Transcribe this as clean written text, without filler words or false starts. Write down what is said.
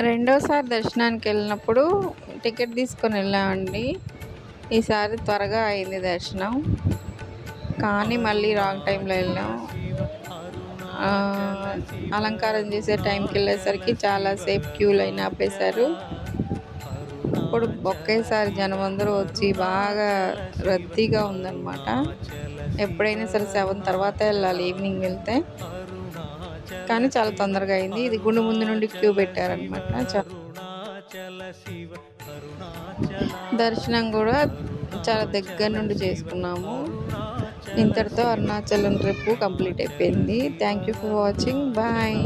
రెండోసారి దర్శనానికి వెళ్ళినప్పుడు టికెట్ తీసుకొని వెళ్ళామండి. ఈసారి త్వరగా అయింది దర్శనం, కానీ మళ్ళీ రాంగ్ టైంలో వెళ్ళాం. అలంకారం చేసే టైంకి వెళ్ళేసరికి చాలాసేపు క్యూ లైన్ ఆపేశారు. ఇప్పుడు ఒకేసారి జనం అందరూ వచ్చి బాగా రద్దీగా ఉందన్నమాట. ఎప్పుడైనా సరే 7 తర్వాత వెళ్ళాలి ఈవినింగ్ వెళ్తే, కానీ చాలా తొందరగా అయింది. ఇది గుండు ముందు నుండి క్యూ పెట్టారనమాట. దర్శనం కూడా చాలా దగ్గర నుండి చేసుకున్నాము. ఇంతటితో అరుణాచలం ట్రిప్ కంప్లీట్ అయిపోయింది. Thank you for watching. Bye.